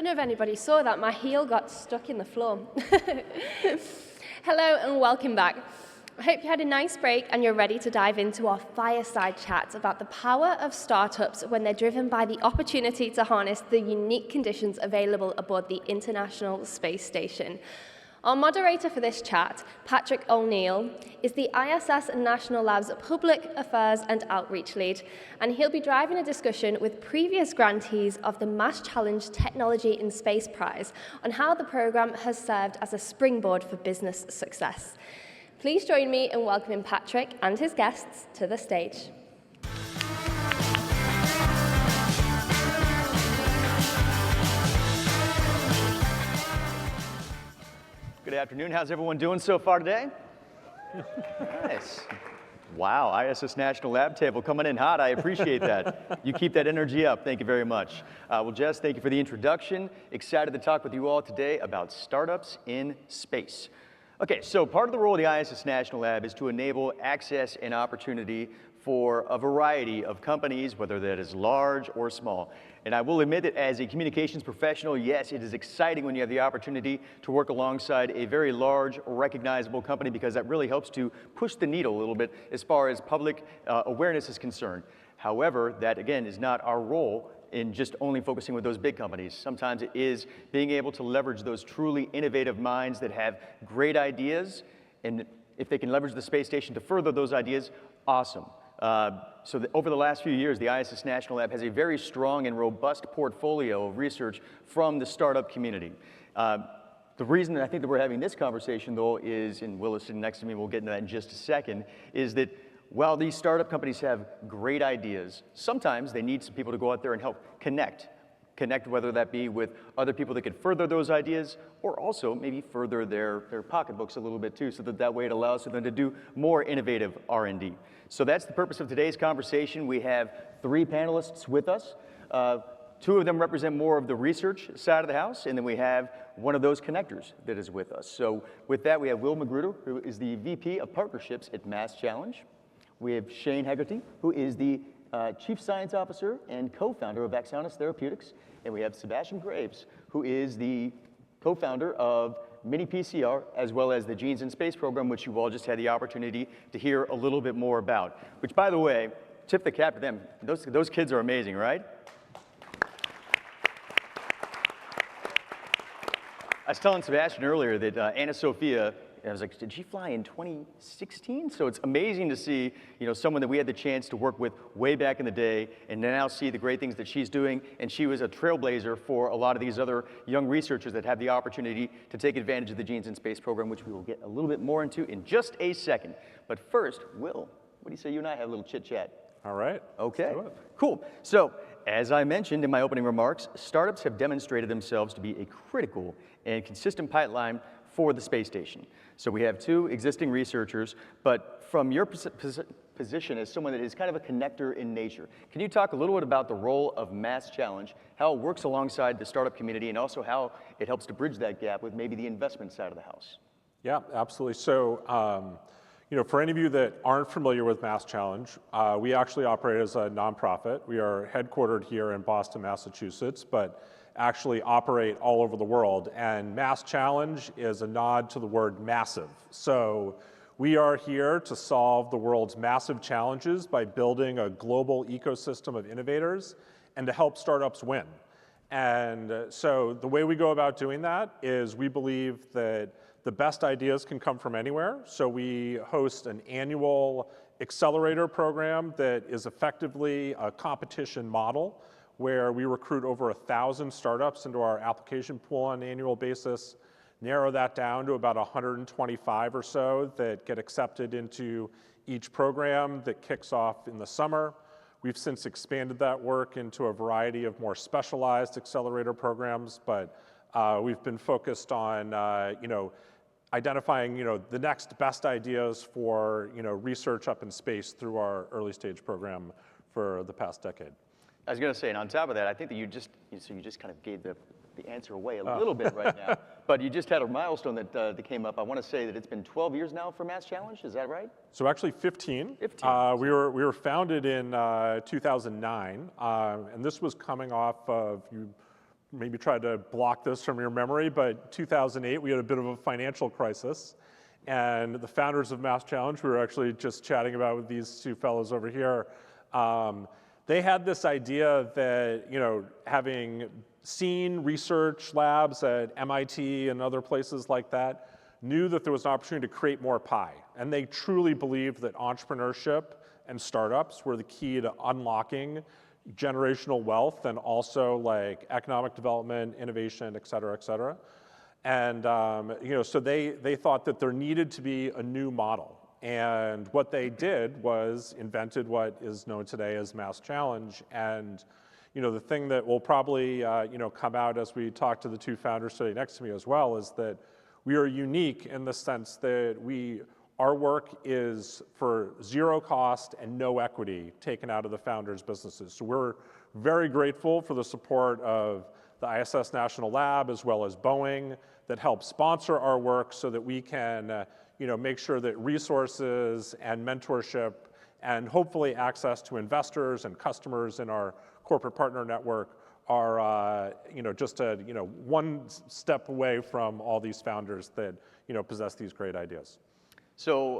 Don't know if anybody saw that. My heel got stuck in the floor. Hello and welcome back. I hope you had a nice break and you're ready to dive into our fireside chat about the power of startups when they're driven by the opportunity to harness the unique conditions available aboard the International Space Station. Our moderator for this chat, Patrick O'Neill, is the ISS National Lab's Public Affairs and Outreach Lead, and he'll be driving a discussion with previous grantees of the MassChallenge Technology in Space Prize on how the program has served as a springboard for business success. Please join me in welcoming Patrick and his guests to the stage. Good afternoon. How's everyone doing so far today? Nice. Wow, ISS National Lab table coming in hot. I appreciate that. You keep that energy up. Thank you very much. Well, Jess, thank you for the introduction. Excited to talk with you all today about startups in space. Okay, so part of the role of the ISS National Lab is to enable access and opportunity for a variety of companies, whether that is large or small. And I will admit that as a communications professional, yes, it is exciting when you have the opportunity to work alongside a very large, recognizable company, because that really helps to push the needle a little bit as far as public awareness is concerned. However, that again is not our role in just only focusing with those big companies. Sometimes it is being able to leverage those truly innovative minds that have great ideas, and if they can leverage the space station to further those ideas, awesome. Over the last few years, the ISS National Lab has a very strong and robust portfolio of research from the startup community. The reason that I think that we're having this conversation, though, is, and Will is sitting next to me, we'll get into that in just a second, is that while these startup companies have great ideas, sometimes they need some people to go out there and help connect, whether that be with other people that could further those ideas, or also maybe further their pocketbooks a little bit too, so that way it allows them to do more innovative R&D. So that's the purpose of today's conversation. We have three panelists with us. Two of them represent more of the research side of the house, and then we have one of those connectors that is with us. So with that, we have Will Magruder, who is the VP of Partnerships at MassChallenge. We have Shane Hegarty, who is the Chief Science Officer and co-founder of Axonis Therapeutics. And we have Sebastian Graves, who is the co-founder of Mini-PCR, as well as the Genes in Space program, which you all just had the opportunity to hear a little bit more about. Which, by the way, tip the cap to them. Those kids are amazing, right? I was telling Sebastian earlier that Anna Sophia, I was like, did she fly in 2016? So it's amazing to see, someone that we had the chance to work with way back in the day, and now see the great things that she's doing. And she was a trailblazer for a lot of these other young researchers that have the opportunity to take advantage of the Genes in Space program, which we will get a little bit more into in just a second. But first, Will, what do you say you and I have a little chit chat? All right. Okay, cool. So, as I mentioned in my opening remarks, startups have demonstrated themselves to be a critical and consistent pipeline for the space station. So we have two existing researchers, but from your position as someone that is kind of a connector in nature, can you talk a little bit about the role of MassChallenge, how it works alongside the startup community, and also how it helps to bridge that gap with maybe the investment side of the house? Yeah, absolutely. So, for any of you that aren't familiar with MassChallenge, we actually operate as a nonprofit. We are headquartered here in Boston, Massachusetts, but actually operate all over the world. And MassChallenge is a nod to the word massive. So we are here to solve the world's massive challenges by building a global ecosystem of innovators and to help startups win. And so the way we go about doing that is we believe that the best ideas can come from anywhere. So we host an annual accelerator program that is effectively a competition model, where we recruit over 1,000 startups into our application pool on an annual basis, narrow that down to about 125 or so that get accepted into each program that kicks off in the summer. We've since expanded that work into a variety of more specialized accelerator programs, but we've been focused on identifying the next best ideas for research up in space through our early stage program for the past decade. I was going to say, and on top of that, I think that you just kind of gave the answer away a little bit right now. But you just had a milestone that came up. I want to say that it's been 12 years now for MassChallenge. Is that right? So actually 15. 15. We were founded in 2009, and this was coming off of, you maybe try to block this from your memory, but 2008, we had a bit of a financial crisis. And the founders of MassChallenge, we were actually just chatting about with these two fellows over here, they had this idea that, having seen research labs at MIT and other places like that, knew that there was an opportunity to create more pie. And they truly believed that entrepreneurship and startups were the key to unlocking generational wealth and also like economic development, innovation, et cetera, et cetera. And so they thought that there needed to be a new model. And what they did was invented what is known today as MassChallenge. And the thing that will probably come out as we talk to the two founders sitting next to me as well is that we are unique in the sense that our work is for zero cost and no equity taken out of the founders' businesses. So we're very grateful for the support of the ISS National Lab as well as Boeing that help sponsor our work so that we can make sure that resources and mentorship and hopefully access to investors and customers in our corporate partner network are just one step away from all these founders that possess these great ideas. So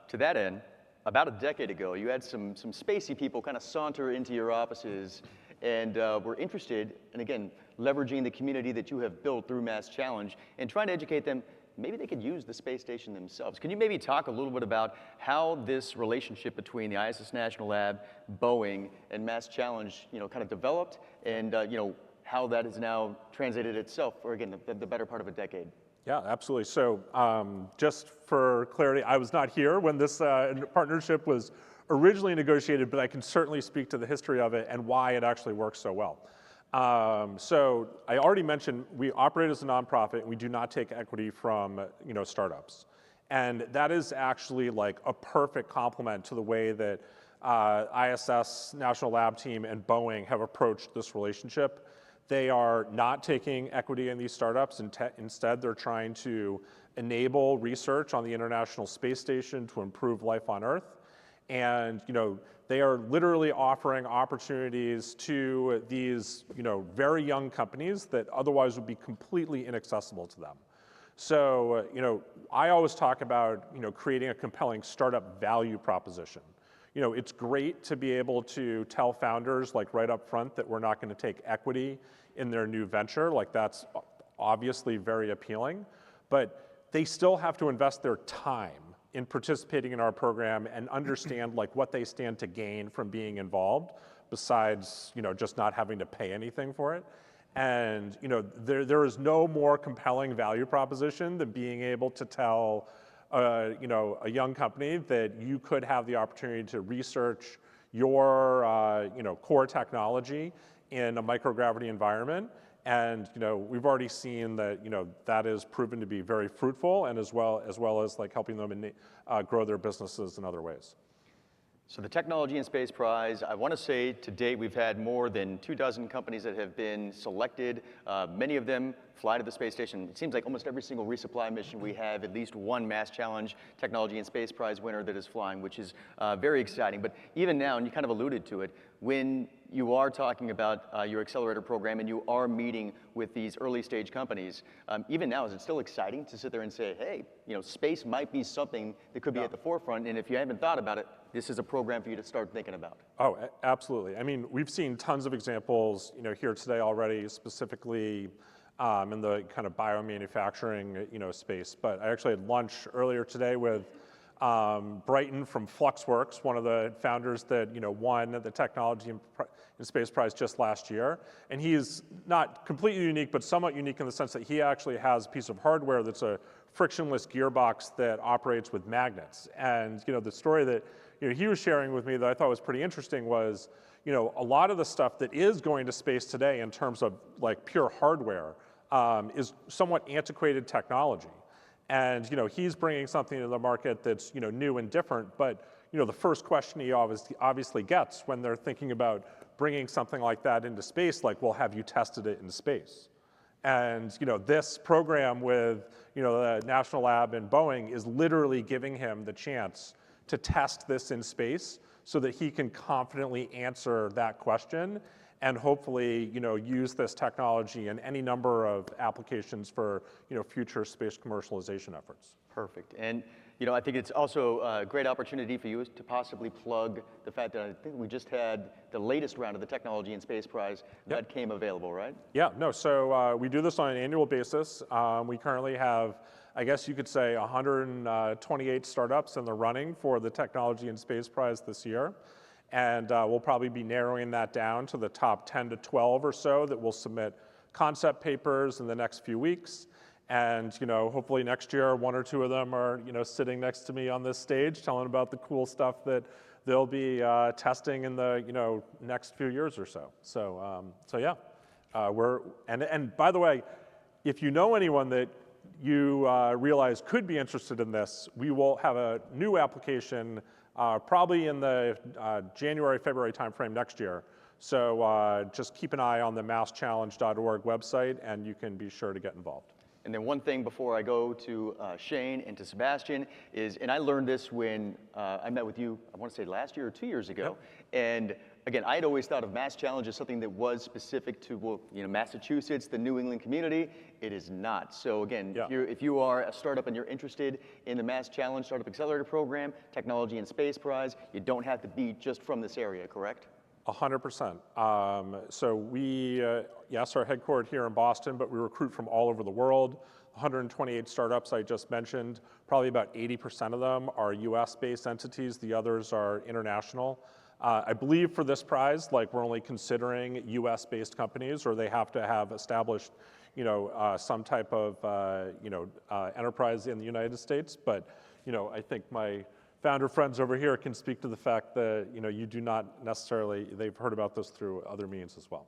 to that end, about a decade ago, you had some spacey people kind of saunter into your offices and were interested in, again, leveraging the community that you have built through MassChallenge and trying to educate them, maybe they could use the space station themselves. Can you maybe talk a little bit about how this relationship between the ISS National Lab, Boeing, and MassChallenge, kind of developed and, how that has now translated itself for, again, the better part of a decade? Yeah, absolutely. So just for clarity, I was not here when this partnership was originally negotiated, but I can certainly speak to the history of it and why it actually works so well. So I already mentioned we operate as a nonprofit and we do not take equity from startups. And that is actually like a perfect complement to the way that ISS National Lab team and Boeing have approached this relationship. They are not taking equity in these startups. Instead, they're trying to enable research on the International Space Station to improve life on Earth. And they are literally offering opportunities to these very young companies that otherwise would be completely inaccessible to them. So I always talk about creating a compelling startup value proposition. It's great to be able to tell founders like right up front that we're not going to take equity in their new venture. Like that's obviously very appealing, but they still have to invest their time in participating in our program and understand like what they stand to gain from being involved besides just not having to pay anything for it. And there is no more compelling value proposition than being able to tell a young company that you could have the opportunity to research your core technology in a microgravity environment. And we've already seen that that is proven to be very fruitful, and as well as like helping them grow their businesses in other ways. So the Technology in Space Prize, I want to say to date we've had more than 24 companies that have been selected. Many of them fly to the space station. It seems like almost every single resupply mission we have at least one MassChallenge Technology in Space Prize winner that is flying, which is very exciting. But even now, and you kind of alluded to it, when you are talking about your accelerator program and you are meeting with these early stage companies, even now, is it still exciting to sit there and say, hey, space might be something that could be at the forefront, and if you haven't thought about it, this is a program for you to start thinking about? Oh, absolutely. I mean, we've seen tons of examples, here today already, specifically in the kind of biomanufacturing, space. But I actually had lunch earlier today with Brighton from Fluxworks, one of the founders that won the Technology in Space Prize just last year. And he's not completely unique, but somewhat unique in the sense that he actually has a piece of hardware that's a frictionless gearbox that operates with magnets. And the story that he was sharing with me that I thought was pretty interesting was, a lot of the stuff that is going to space today in terms of like pure hardware is somewhat antiquated technology. And he's bringing something to the market that's new and different. But the first question he obviously gets when they're thinking about bringing something like that into space, like, well, have you tested it in space? And this program with the National Lab and Boeing is literally giving him the chance to test this in space so that he can confidently answer that question and hopefully, use this technology in any number of applications for, future space commercialization efforts. Perfect. And I think it's also a great opportunity for you to possibly plug the fact that I think we just had the latest round of the Technology and Space Prize that came available, right? Yeah, no, so we do this on an annual basis. We currently have, I guess you could say, 128 startups in the running for the Technology and Space Prize this year. And we'll probably be narrowing that down to the top 10 to 12 or so that will submit concept papers in the next few weeks. And hopefully next year, one or two of them are sitting next to me on this stage, telling about the cool stuff that they'll be testing in the next few years or so. So yeah, and by the way, if you know anyone that you realize could be interested in this, we will have a new application probably in the January, February timeframe next year. So just keep an eye on the MassChallenge.org website, and you can be sure to get involved. And then one thing before I go to Shane and to Sebastian is, and I learned this when I met with you, I want to say last year or 2 years ago. Yep. And again, I had always thought of MassChallenge as something that was specific to Massachusetts, the New England community. It is not. So again, if you are a startup and you're interested in the MassChallenge Startup Accelerator Program, Technology and Space Prize, you don't have to be just from this area, correct? 100%. So we, yes, are headquartered here in Boston, but we recruit from all over the world. 128 startups I just mentioned, probably about 80% of them are US-based entities. The others are international. I believe for this prize, we're only considering US-based companies, or they have to have established, some type of, enterprise in the United States. But, I think my founder friends over here can speak to the fact that you do not necessarily, they've heard about this through other means as well.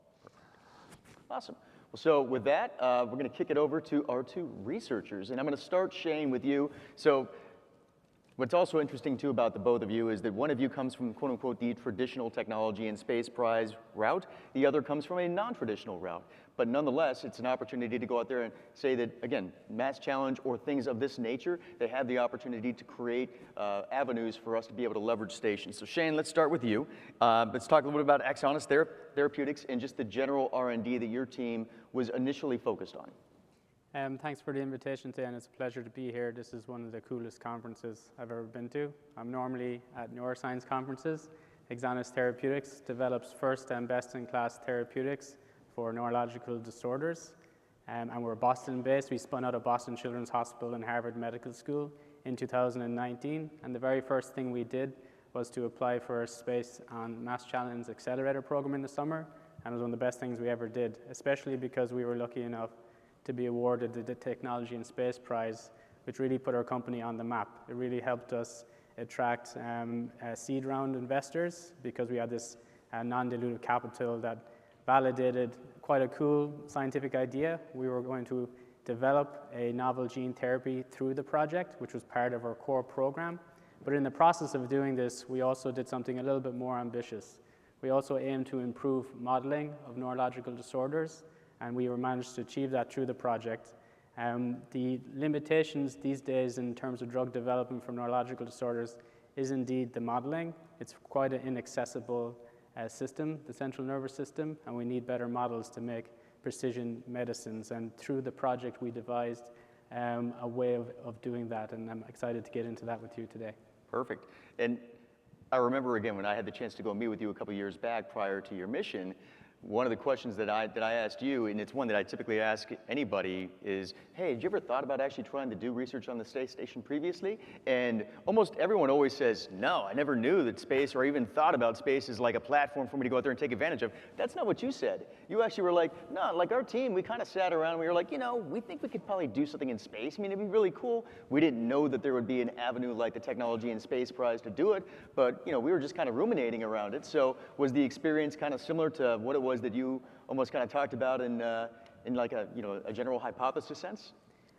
Awesome. Well, so with that, we're going to kick it over to our two researchers, and I'm going to start, Shane, with you. So what's also interesting too about the both of you is that one of you comes from quote unquote the traditional Technology and Space Prize route, the other comes from a non-traditional route. But nonetheless, it's an opportunity to go out there and say that, again, MassChallenge or things of this nature, they have the opportunity to create avenues for us to be able to leverage stations. So Shane, let's start with you. Let's talk a little bit about Exonus Therapeutics and just the general R&D that your team was initially focused on. Thanks for the invitation today, and it's a pleasure to be here. This is one of the coolest conferences I've ever been to. I'm normally at neuroscience conferences. Exonus Therapeutics develops first and best-in-class therapeutics for neurological disorders. And we're Boston-based. We spun out of Boston Children's Hospital and Harvard Medical School in 2019. And the very first thing we did was to apply for a space on MassChallenge Accelerator program in the summer. And it was one of the best things we ever did, especially because we were lucky enough to be awarded the Technology and Space Prize, which really put our company on the map. It really helped us attract seed round investors because we had this non-dilutive capital that validated quite a cool scientific idea. We were going to develop a novel gene therapy through the project, which was part of our core program. But in the process of doing this, we also did something a little bit more ambitious. We also aimed to improve modeling of neurological disorders, and we managed to achieve that through the project. The limitations these days in terms of drug development for neurological disorders is indeed the modeling. It's quite an inaccessible system, the central nervous system, and we need better models to make precision medicines. And through the project, we devised a way of doing that, and I'm excited to get into that with you today. Perfect. And I remember, again, when I had the chance to go meet with you a couple years back prior to your mission, one of the questions that I asked you, and it's one that I typically ask anybody, is, hey, had you ever thought about actually trying to do research on the space station previously? And almost everyone always says, no, I never knew that space or even thought about space as like a platform for me to go out there and take advantage of. That's not what you said. You actually were like, no, like our team, we kind of sat around and we were like, we think we could probably do something in space. I mean, it'd be really cool. We didn't know that there would be an avenue like the Technology and Space Prize to do it, but we were just kind of ruminating around it. So was the experience kind of similar to what it was that you almost kind of talked about in like a general hypothesis sense?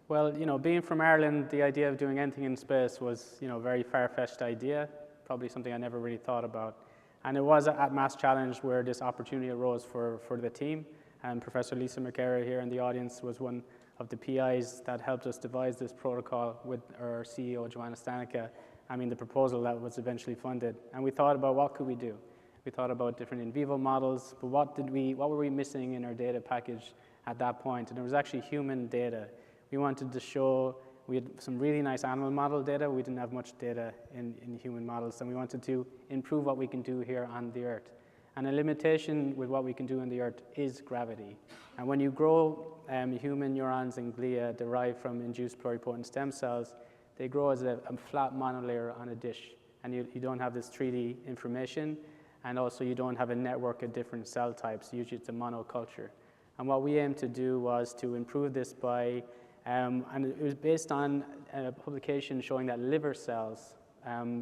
Well, being from Ireland, the idea of doing anything in space was, a very far-fetched idea, probably something I never really thought about. And it was at MassChallenge where this opportunity arose for the team. And Professor Lisa McCary here in the audience was one of the PIs that helped us devise this protocol with our CEO, Joanna Stanica. The proposal that was eventually funded. And we thought about what could we do. We thought about different in vivo models, but what were we missing in our data package at that point? And it was actually human data. We wanted to show, we had some really nice animal model data. We didn't have much data in human models, and we wanted to improve what we can do here on the Earth. And a limitation with what we can do on the Earth is gravity. And when you grow human neurons and glia derived from induced pluripotent stem cells, they grow as a flat monolayer on a dish. And you don't have this 3D information, and also you don't have a network of different cell types. Usually it's a monoculture. And what we aimed to do was to improve this by, and it was based on a publication showing that liver cells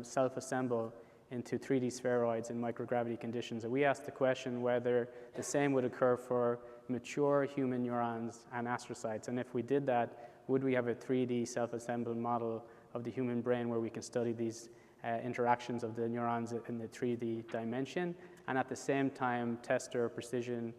self-assemble into 3D spheroids in microgravity conditions. And we asked the question whether the same would occur for mature human neurons and astrocytes. And if we did that, would we have a 3D self-assembled model of the human brain where we can study these interactions of the neurons in the 3D dimension, and at the same time test their precision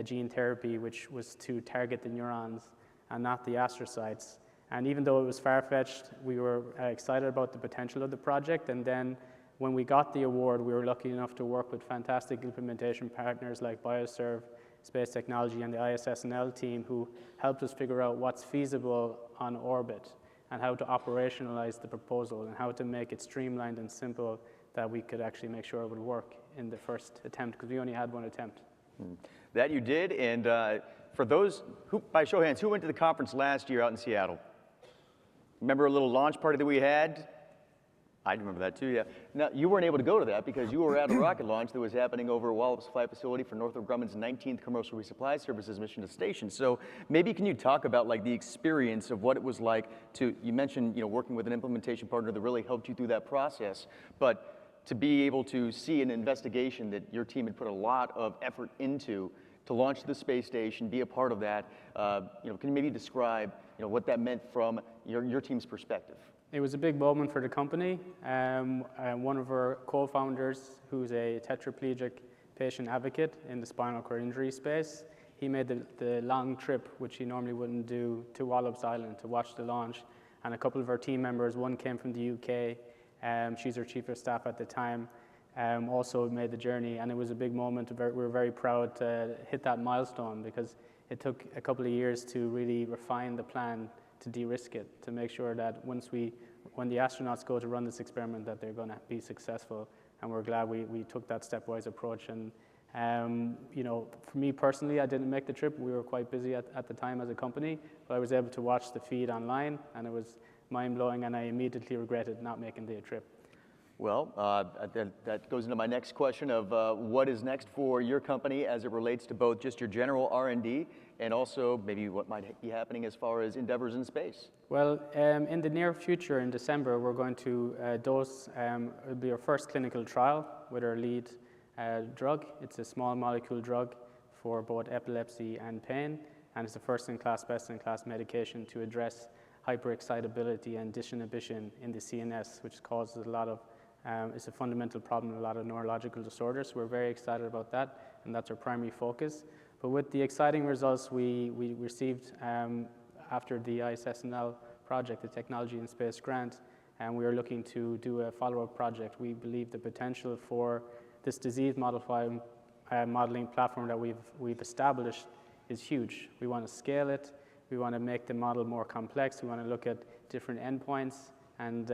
gene therapy, which was to target the neurons and not the astrocytes. And even though it was far-fetched, we were excited about the potential of the project. And then when we got the award, we were lucky enough to work with fantastic implementation partners like Bioserve, Space Technology, and the ISS team, who helped us figure out what's feasible on orbit and how to operationalize the proposal and how to make it streamlined and simple that we could actually make sure it would work in the first attempt, because we only had one attempt. That you did, and for those, by show of hands, who went to the conference last year out in Seattle? Remember a little launch party that we had? I remember that too, yeah. Now, you weren't able to go to that because you were at a rocket launch that was happening over at Wallops Flight Facility for Northrop Grumman's 19th Commercial Resupply Services mission to station. So maybe can you talk about like the experience of what it was like to, you mentioned, working with an implementation partner that really helped you through that process, but to be able to see an investigation that your team had put a lot of effort into to launch the space station, be a part of that, can you maybe describe, what that meant from your team's perspective? It was a big moment for the company. One of our co-founders, who's a tetraplegic patient advocate in the spinal cord injury space, he made the long trip, which he normally wouldn't do, to Wallops Island to watch the launch. And a couple of our team members, one came from the UK, she's our chief of staff at the time, also made the journey. And it was a big moment. We were very proud to hit that milestone, because it took a couple of years to really refine the plan to de-risk it, to make sure that when the astronauts go to run this experiment, that they're going to be successful. And we're glad we took that stepwise approach. And for me personally, I didn't make the trip. We were quite busy at the time as a company, but I was able to watch the feed online, and it was mind-blowing, and I immediately regretted not making the trip. Well, that goes into my next question of what is next for your company as it relates to both just your general R&D and also maybe what might be happening as far as endeavors in space. Well, in the near future, in December, we're going to dose, it'll be our first clinical trial with our lead drug. It's a small molecule drug for both epilepsy and pain, and it's the first-in-class, best-in-class medication to address hyperexcitability and disinhibition in the CNS, which causes a lot of it's a fundamental problem in a lot of neurological disorders. So we're very excited about that, and that's our primary focus. But with the exciting results we received after the ISSNL project, the Technology in Space grant, and we are looking to do a follow-up project. We believe the potential for this disease modeling platform that we've established is huge. We want to scale it. We want to make the model more complex. We want to look at different endpoints. And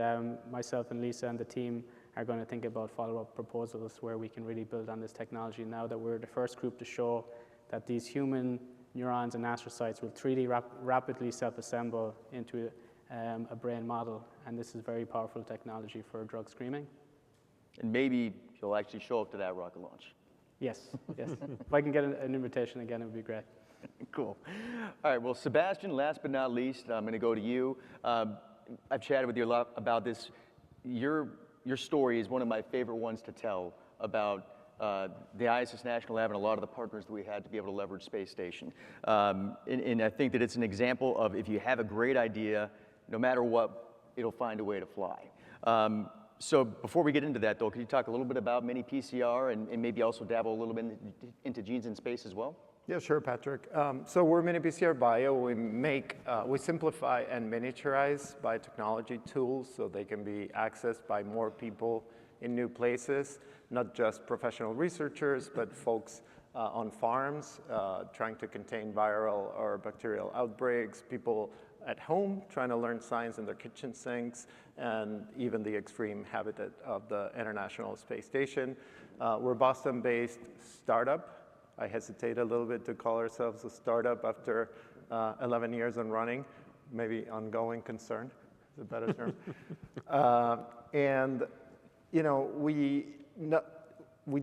myself and Lisa and the team are going to think about follow-up proposals where we can really build on this technology now that we're the first group to show that these human neurons and astrocytes will 3D rapidly self-assemble into a brain model. And this is very powerful technology for drug screening. And maybe you'll actually show up to that rocket launch. Yes, yes. If I can get an invitation again, it would be great. Cool. All right, well, Sebastian, last but not least, I'm going to go to you. I've chatted with you a lot about this. Your story is one of my favorite ones to tell about the ISS National Lab and a lot of the partners that we had to be able to leverage Space Station. And I think that it's an example of if you have a great idea, no matter what, it'll find a way to fly. So before we get into that, though, could you talk a little bit about mini PCR and maybe also dabble a little bit into genes in space as well? Yeah, sure, Patrick. So we're mini-PCR Bio. We simplify and miniaturize biotechnology tools so they can be accessed by more people in new places, not just professional researchers, but folks on farms trying to contain viral or bacterial outbreaks, people at home trying to learn science in their kitchen sinks, and even the extreme habitat of the International Space Station. We're a Boston-based startup. I hesitate a little bit to call ourselves a startup after 11 years on running, maybe ongoing concern is a better term. And you know, we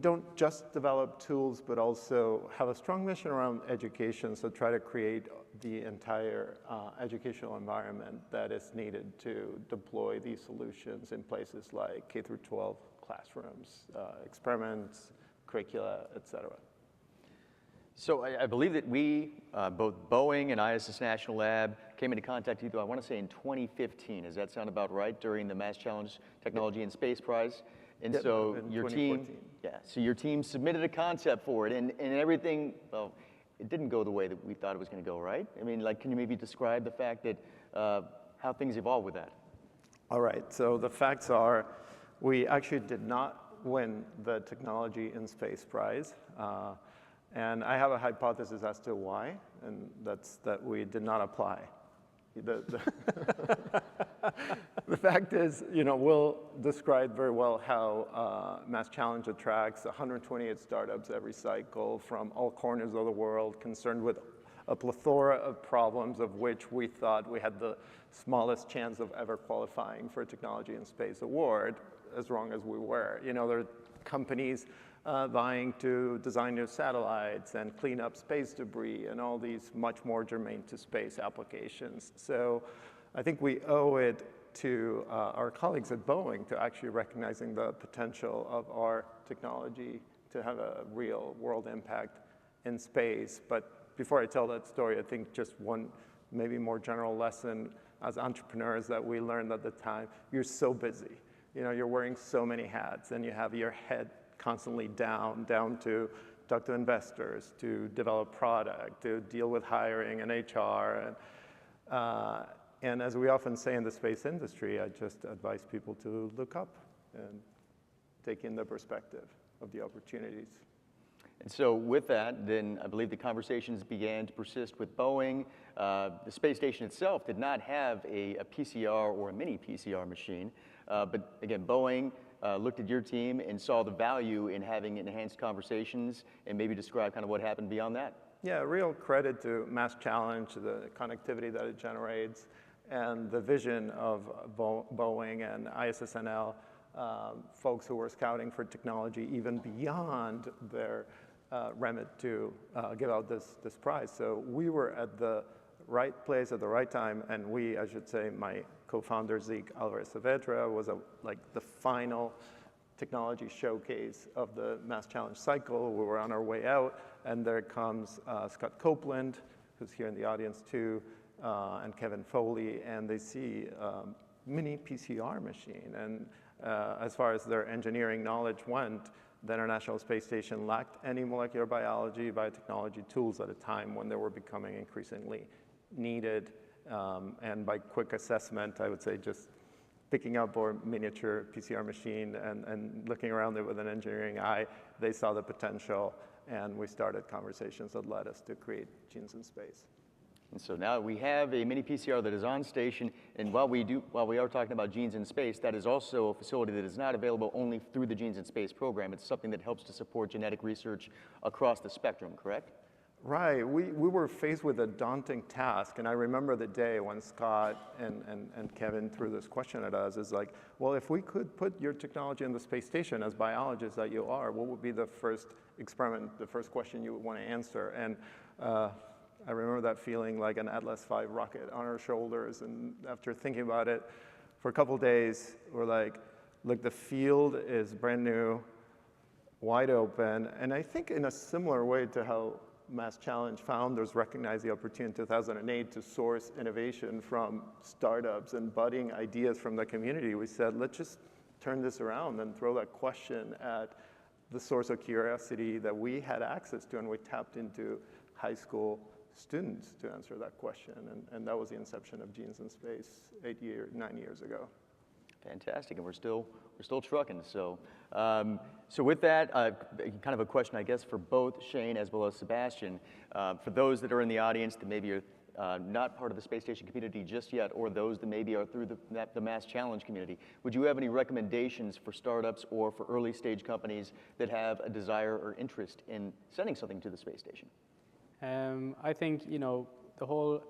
don't just develop tools, but also have a strong mission around education, so try to create the entire educational environment that is needed to deploy these solutions in places like K through 12 classrooms, experiments, curricula, et cetera. So I believe that we, both Boeing and ISS National Lab, came into contact with you, I want to say in 2015. Does that sound about right, during the MassChallenge Technology and Space Prize? And yep, so your team, so your team submitted a concept for it, and everything, well, it didn't go the way that we thought it was going to go, right? I mean, like, can you maybe describe the fact that, how things evolved with that? All right, so the facts are, we actually did not win the Technology in Space Prize. And I have a hypothesis as to why, and that's that we did not apply. The fact is, you know, Will described very well how MassChallenge attracts 128 startups every cycle from all corners of the world, concerned with a plethora of problems of which we thought we had the smallest chance of ever qualifying for a Technology in Space award, as wrong as we were. You know, there are companies vying to design new satellites and clean up space debris and all these much more germane to space applications. So I think we owe it to our colleagues at Boeing to actually recognizing the potential of our technology to have a real world impact in space. But before I tell that story, I think just one maybe more general lesson as entrepreneurs that we learned at the time: you're so busy. You know, you're wearing so many hats, and you have your head constantly down to talk to investors, to develop product, to deal with hiring and HR. And as we often say in the space industry, I just advise people to look up and take in the perspective of the opportunities. And so with that, then I believe the conversations began to persist with Boeing. The space station itself did not have a PCR or a mini PCR machine. But again, Boeing looked at your team and saw the value in having enhanced conversations, and maybe describe kind of what happened beyond that. Yeah, real credit to MassChallenge, the connectivity that it generates, and the vision of Boeing and ISSNL, folks who were scouting for technology even beyond their remit to give out this prize. So we were at the right place at the right time, and we, I should say, my co-founder Zeke Alvarez-Saavedra was like the final technology showcase of the MassChallenge cycle. We were on our way out, and there comes Scott Copeland, who's here in the audience too, and Kevin Foley, and they see mini PCR machine. And as far as their engineering knowledge went, the International Space Station lacked any molecular biology, biotechnology tools at a time when they were becoming increasingly needed. And by quick assessment, I would say just picking up our miniature PCR machine and looking around it with an engineering eye, they saw the potential, and we started conversations that led us to create Genes in Space. And so now we have a mini PCR that is on station, and while we are talking about Genes in Space, that is also a facility that is not available only through the Genes in Space program. It's something that helps to support genetic research across the spectrum, correct? Right, we were faced with a daunting task, and I remember the day when Scott and Kevin threw this question at us, is like, well, if we could put your technology in the space station as biologists that you are, what would be the first experiment, the first question you would want to answer? And I remember that feeling like an Atlas V rocket on our shoulders, and after thinking about it for a couple of days, we're like, look, the field is brand new, wide open, and I think in a similar way to how MassChallenge founders recognized the opportunity in 2008 to source innovation from startups and budding ideas from the community. We said, let's just turn this around and throw that question at the source of curiosity that we had access to, and we tapped into high school students to answer that question. And that was the inception of Genes in Space 9 years ago. Fantastic, and we're still trucking. So, so with that, kind of a question, I guess, for both Shane as well as Sebastian. For those that are in the audience that maybe are not part of the space station community just yet, or those that maybe are through the MassChallenge community, would you have any recommendations for startups or for early stage companies that have a desire or interest in sending something to the space station? I think, the whole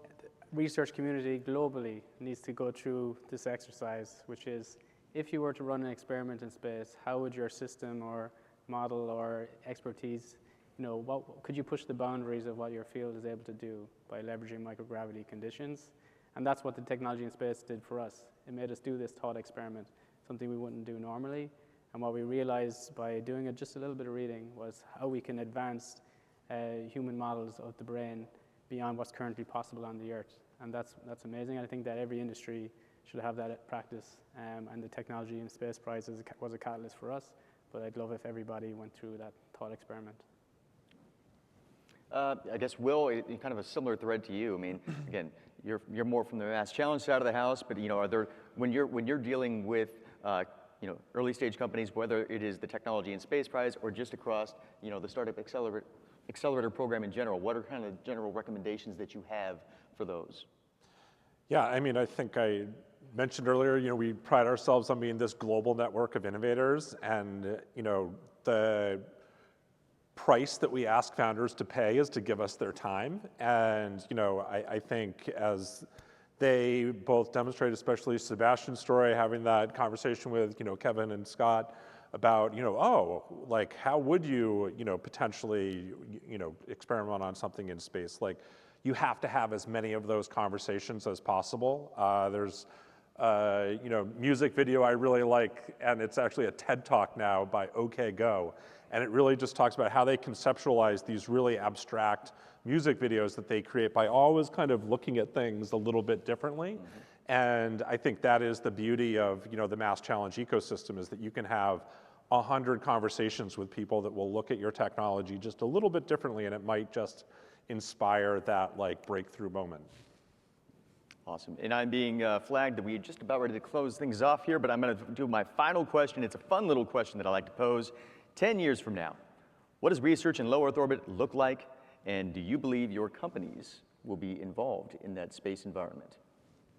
research community globally needs to go through this exercise, which is, if you were to run an experiment in space, how would your system or model or expertise, what could you push the boundaries of what your field is able to do by leveraging microgravity conditions? And that's what the technology in space did for us. It made us do this thought experiment, something we wouldn't do normally. And what we realized by doing just a little bit of reading was how we can advance human models of the brain beyond what's currently possible on the Earth. And that's amazing. I think that every industry should have that practice. And the Technology in Space Prize was a catalyst for us. But I'd love if everybody went through that thought experiment. I guess, Will, kind of a similar thread to you. I mean, again, you're more from the MassChallenge side of the house, but are there, when you're dealing with early stage companies, whether it is the Technology in Space Prize or just across the Startup Accelerator program in general, what are kind of general recommendations that you have for those? Yeah, I mean, I think I mentioned earlier, we pride ourselves on being this global network of innovators, and the price that we ask founders to pay is to give us their time. And I think as they both demonstrate, especially Sebastian's story, having that conversation with Kevin and Scott about how would you potentially experiment on something in space? Like, you have to have as many of those conversations as possible. There's music video I really like, and it's actually a TED Talk now by OK Go. And it really just talks about how they conceptualize these really abstract music videos that they create by always kind of looking at things a little bit differently. Mm-hmm. And I think that is the beauty of the MassChallenge ecosystem, is that you can have 100 conversations with people that will look at your technology just a little bit differently, and it might just inspire that breakthrough moment. Awesome. And I'm being flagged that we're just about ready to close things off here, but I'm going to do my final question. It's a fun little question that I like to pose. 10 years from now, what does research in low Earth orbit look like, and do you believe your companies will be involved in that space environment?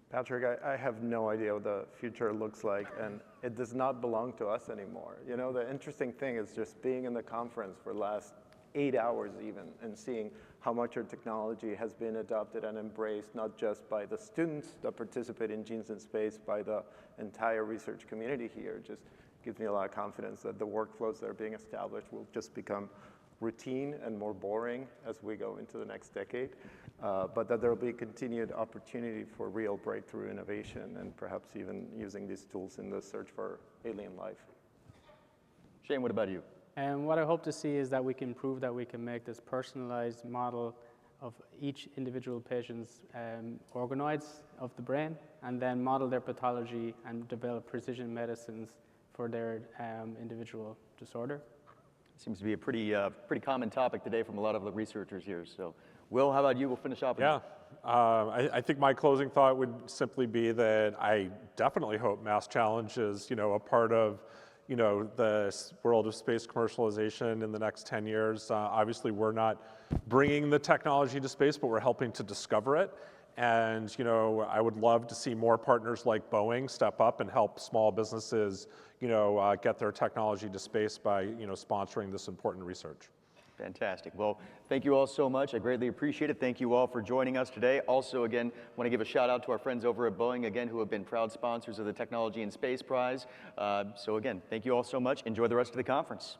Patrick, I have no idea what the future looks like, and it does not belong to us anymore. The interesting thing is just being in the conference for the last 8 hours even, and seeing how much our technology has been adopted and embraced, not just by the students that participate in Genes in Space, by the entire research community here. Just gives me a lot of confidence that the workflows that are being established will just become routine and more boring as we go into the next decade, but that there will be continued opportunity for real breakthrough innovation, and perhaps even using these tools in the search for alien life. Shane, what about you? And what I hope to see is that we can prove that we can make this personalized model of each individual patient's organoids of the brain, and then model their pathology and develop precision medicines for their individual disorder. Seems to be a pretty common topic today from a lot of the researchers here. So, Will, how about you? We'll finish off. Yeah, I think my closing thought would simply be that I definitely hope MassChallenge is a part of the world of space commercialization in the next 10 years. Obviously, we're not bringing the technology to space, but we're helping to discover it. And I would love to see more partners like Boeing step up and help small businesses get their technology to space by sponsoring this important research. Fantastic. Well, thank you all so much. I greatly appreciate it. Thank you all for joining us today. Also, again, want to give a shout out to our friends over at Boeing, again, who have been proud sponsors of the Technology in Space Prize. So again, thank you all so much. Enjoy the rest of the conference.